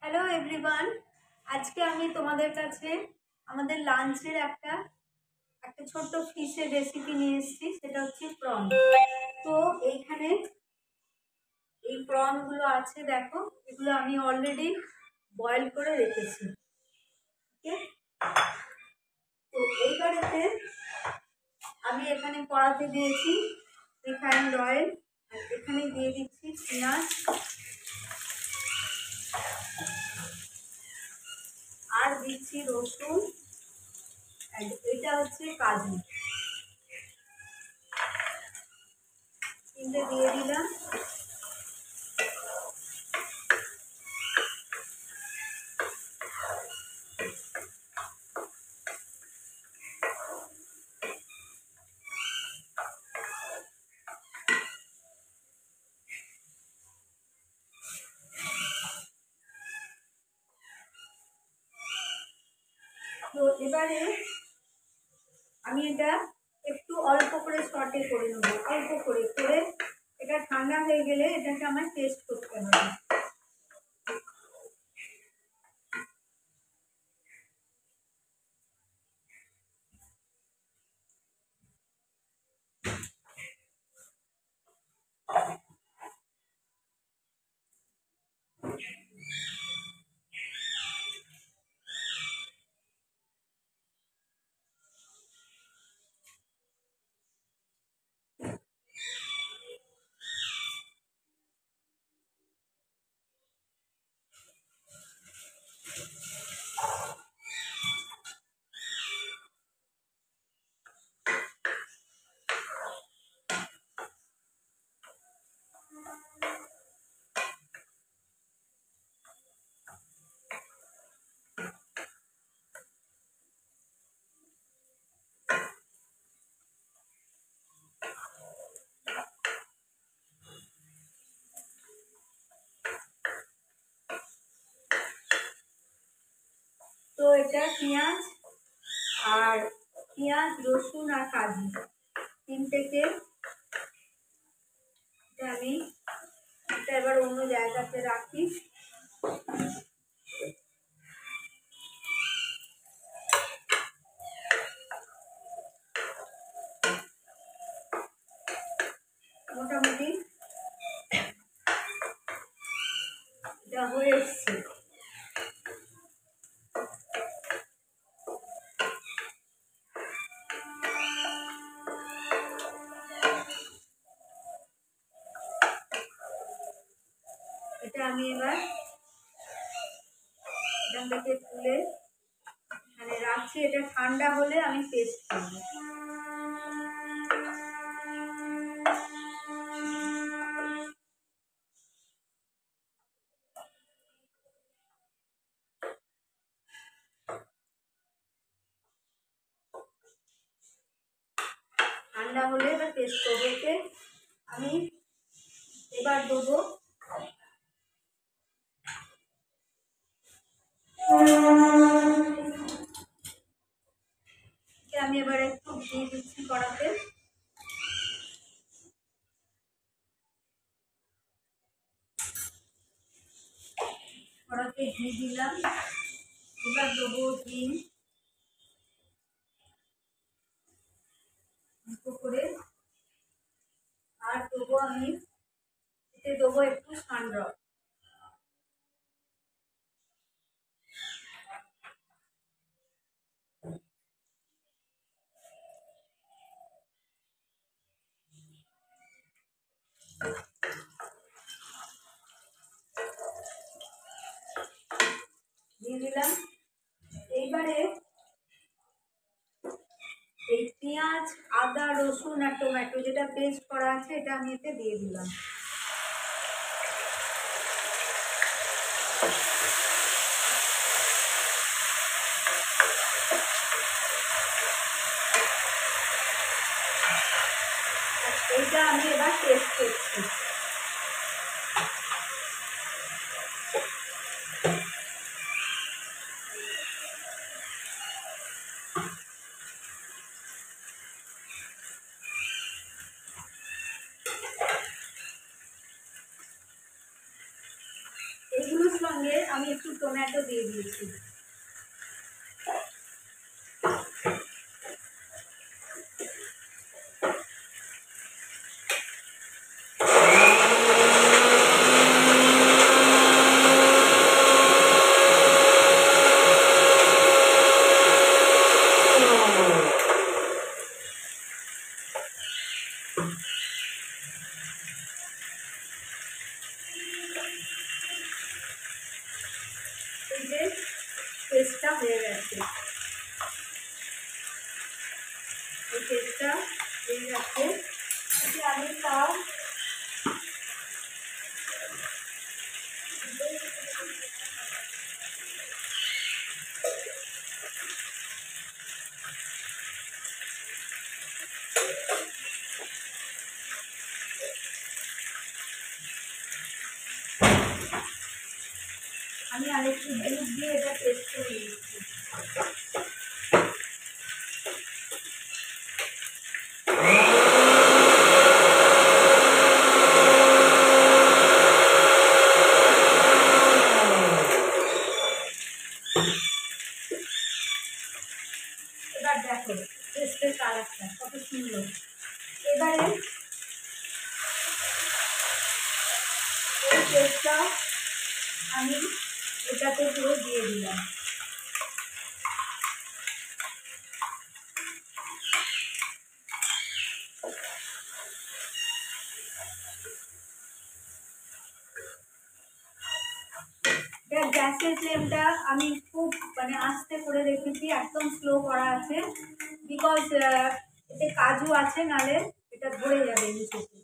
Hello everyone, আজকে আমি তোমাদের কাছে আমাদের লাঞ্চের একটা ছোট্ট ফিশের রেসিপি নিয়ে এসেছি। সেটা হচ্ছে প্রন। তো এইখানে এই প্রনগুলো আছে, দেখো এগুলো আমি অলরেডি বয়েল করে রেখেছি। ওকে, তো এইবারেতে আমি এখানে কড়াতে দিয়েছি রিফাইন্ড অয়েল, আর এখানে দিয়ে দিচ্ছি পেঁয়াজ আর দিচ্ছি রসুন, এটা হচ্ছে কাজু, তিনটে দিয়ে দিলাম। তো এবারে আমি এটা একটু অল্প করে সটে করে নেবো, অল্প করে করে এটা ঠান্ডা হয়ে গেলে এটাকে আমার টেস্ট করতে হবে। তো এটা পেঁয়াজ রসুন আর কাজু তিনটেকে আমি এটা এবার অন্য জায়গাতে রাখি। মোটামুটি এটা হয়ে এসছে। এটা আমি এবার এখান থেকে তুলে মানে রাখছি, এটা ঠান্ডা হলে আমি পেস্ট করবো। ঠান্ডা হলে এবার পেস্ট করবো। আমি এবার দেবো আমি এবার একটু ঘি দিচ্ছি কড়াতে। কড়াতে ঘি দিলাম, এবার দেবো ডিম করে, আর দেবো আমি এতে দেবো একটু সানড্রপ। দিয়ে দিলাম। এইবারে এই পেঁয়াজ আদা রসুন আর টমেটো যেটা পেস্ট করা আছে এটা আমি এতে দিয়ে দিলাম। এইটা আমি এবার টেস্ট করছি। এগুলোর সঙ্গে আমি একটু টমেটো দিয়ে দিয়েছি। এই যে পেস্টটা হয়ে গেছে, এই পেস্টটা হয়ে গেছে। আমি তার আমি আরেকটু দুধ দিয়ে এটা পেস্ট করে দিচ্ছি। এবার দেখো পেস্টের কালারটা কত সুন্দর। এবারে এই পেস্টটা আমি এটাতে পুরো দিয়ে দিলাম। গ্যাসের ফ্লেমটা আমি খুব আস্তে করে রেখেছি, একদম স্লো করা আছে, বিকজ এতে কাজু আছে, নালে এটা ধরে যাবে নিচেতে।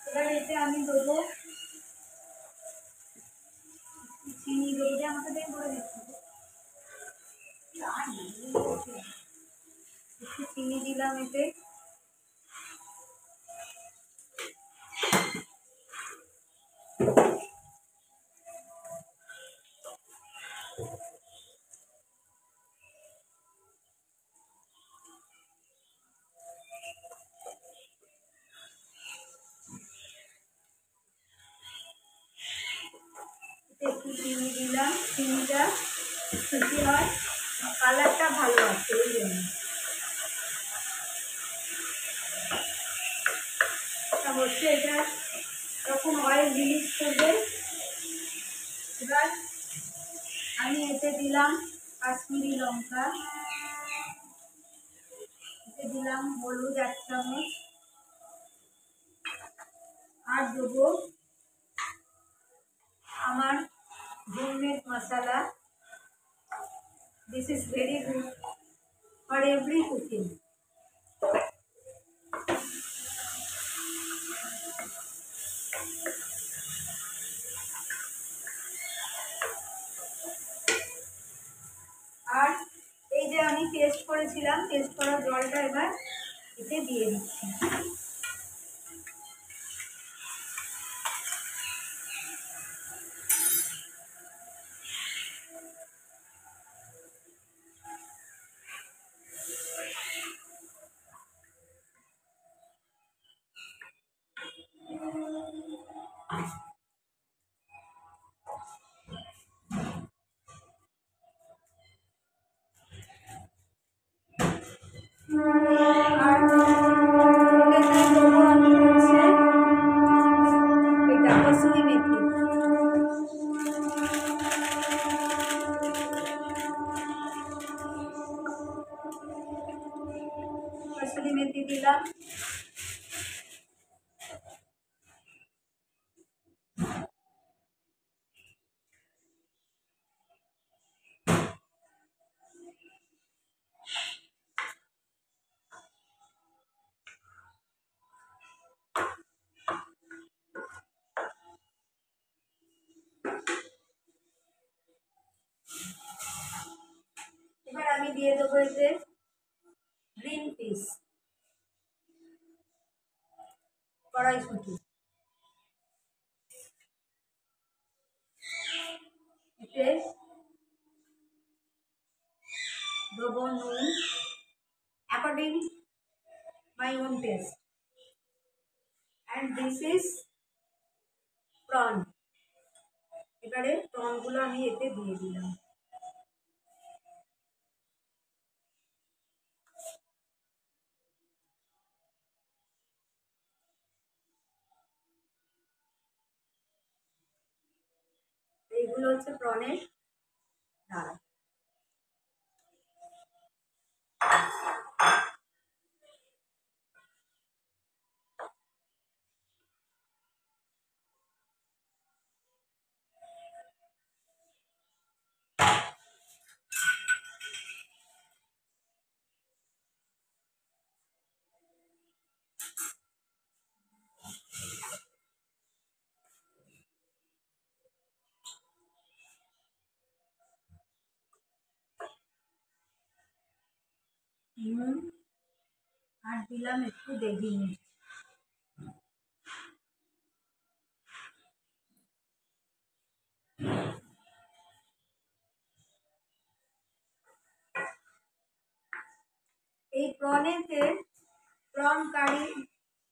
এবার এতে আমি দেবো চিনি, দেবো যে আমাকে দিয়ে করে দিচ্ছি, একটু চিনি দিলাম এতে। একটু চিনি দিলাম, চিনিটা খুশি হয়, কালারটা ভালো আছে এই জন্য। হচ্ছে এটা যখন অয়েল রিলিজ করবে, এবার আমি এতে দিলাম কাশ্মীরি লঙ্কা, এতে দিলাম হলুদ 1 চামচ, আর দেবো আমার হোমমেড মশলা। This is very good for every cooking. আর এই যে আমি পেস্ট করেছিলাম, পেস্ট করা জলটা এবার এতে দিয়ে দিচ্ছি। দিলাম। এবার আমি দিয়ে দেবো এতে গ্রিন পিস, কড়াইশুঁটি, এতে দেবো নুন according my own test, and this is prawn. এবারে প্রনগুলো আমি এতে দিয়ে দিলাম। এইগুলো হচ্ছে প্রনের ডাল। নুন আর দিলাম একটু দেশি মির্চ। এই প্রনেতে প্রন কারি,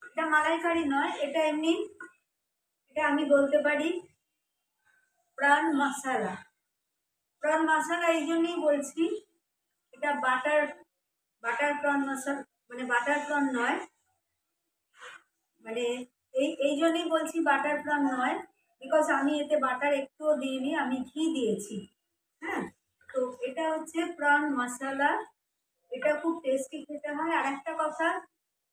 এটা মালাইকারি নয়, এটা এমনি, এটা আমি বলতে পারি প্রাণ মশালা। প্রন মশালা এই জন্যই বলছি, এটা বাটার বাটার প্রন মশালা, মানে বাটার প্রন নয়, মানে এই জন্যই বলছি বাটার প্রন নয়, বিকজ আমি এতে বাটার একটুও দিইনি, আমি ঘি দিয়েছি। হ্যাঁ, তো এটা হচ্ছে প্রন মশালা, এটা খুব টেস্টি খেতে হয়। আর একটা কথা,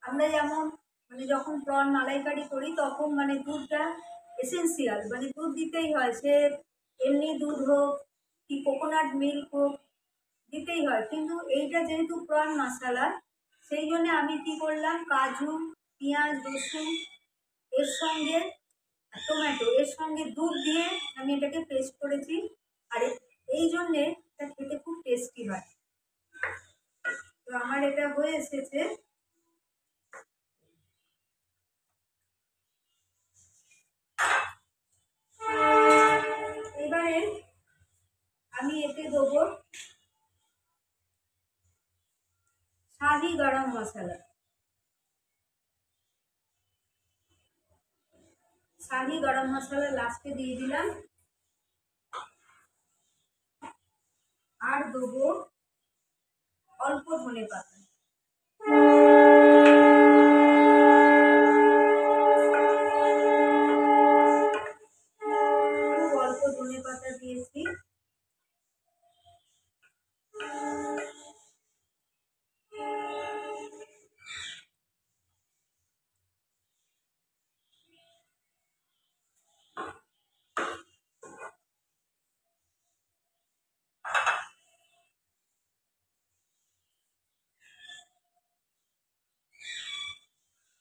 আমরা যেমন মানে যখন প্রন মালাইকারি করি তখন মানে দুধটা এসেন্সিয়াল, মানে দুধ দিতেই হয়, সে এমনি দুধ হোক কি কোকোনাট মিল্ক হোক, দিতেই হয়। কিন্তু এইটা যেহেতু প্রন মশালা, সেই জন্য আমি কি করলাম, কাজু, পেঁয়াজ, রসুন, এর সঙ্গে টমেটো, এর সঙ্গে দুধ দিয়ে আমি এটাকে পেস্ট করেছি। আর এই জন্যে এটা খেতে খুব টেস্টি হয়। তো আমার এটা হয়ে এসেছে। এবারে আমি এতে দেবো শাহি গরম মশলা। শাহি গরম মশলা লাস্টে দিয়ে দিলাম। আর দেবো অল্প ধনে পাতা। খুব অল্প ধনে পাতা দিয়েছি।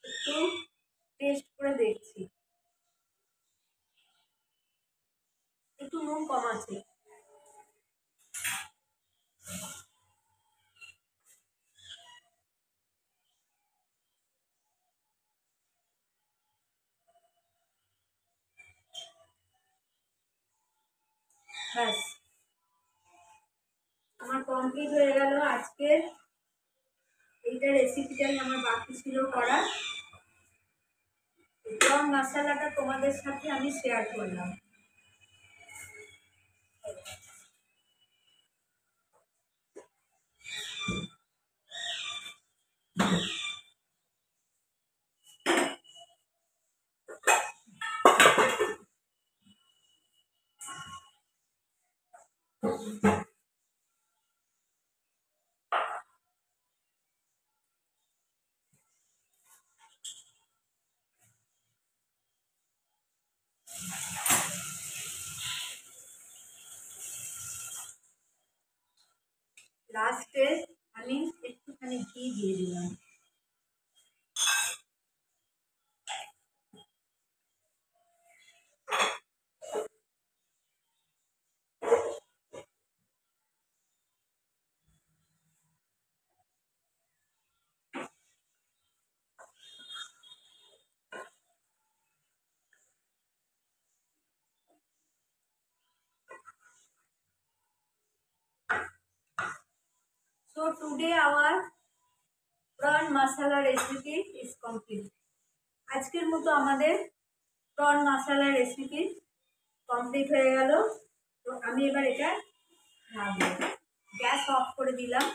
একটু টেস্ট করে দেখছি, একটু নুন কম আছে। ব্যাস, আমার কমপ্লিট হয়ে গেল আজকের এইটা রেসিপিটাই আমার বাকি ছিল করা। প্রন মশলাটা তোমাদের সাথে আমি শেয়ার করলাম। লাস্টে আমি একটুখানি ঘি দিয়ে দিলাম। So today our prawn masala recipe is complete. আজকের মতো আমাদের প্রন মশলা রেসিপি কমপ্লিট হয়ে গেল। তো আমি এবার এটা নামাবো। গ্যাস অফ করে দিলাম।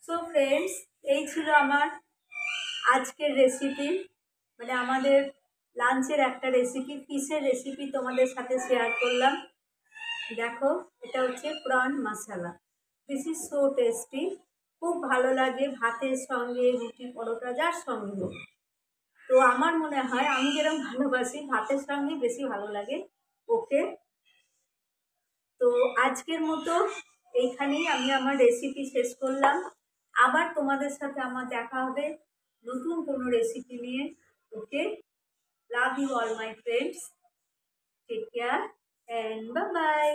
সো ফ্রেন্ডস, এই ছিল আমার আজকের রেসিপি, মানে আমাদের লাঞ্চের একটা রেসিপি, ফিশের রেসিপি তোমাদের সাথে শেয়ার করলাম। দেখো, এটা হচ্ছে prawn masala. This is so tasty. খুব ভালো লাগে ভাতের সঙ্গে, রুটি পরোটা যার সঙ্গে হোক। তো আমার মনে হয় আমি যেরকম ভালোবাসি ভাতের সঙ্গে বেশি ভালো লাগে। ওকে, তো আজকের মতো এইখানেই আমি আমার রেসিপি শেষ করলাম। আবার তোমাদের সাথে আমার দেখা হবে নতুন কোনো রেসিপি নিয়ে। Okay, love you all my friends, take care and bye by.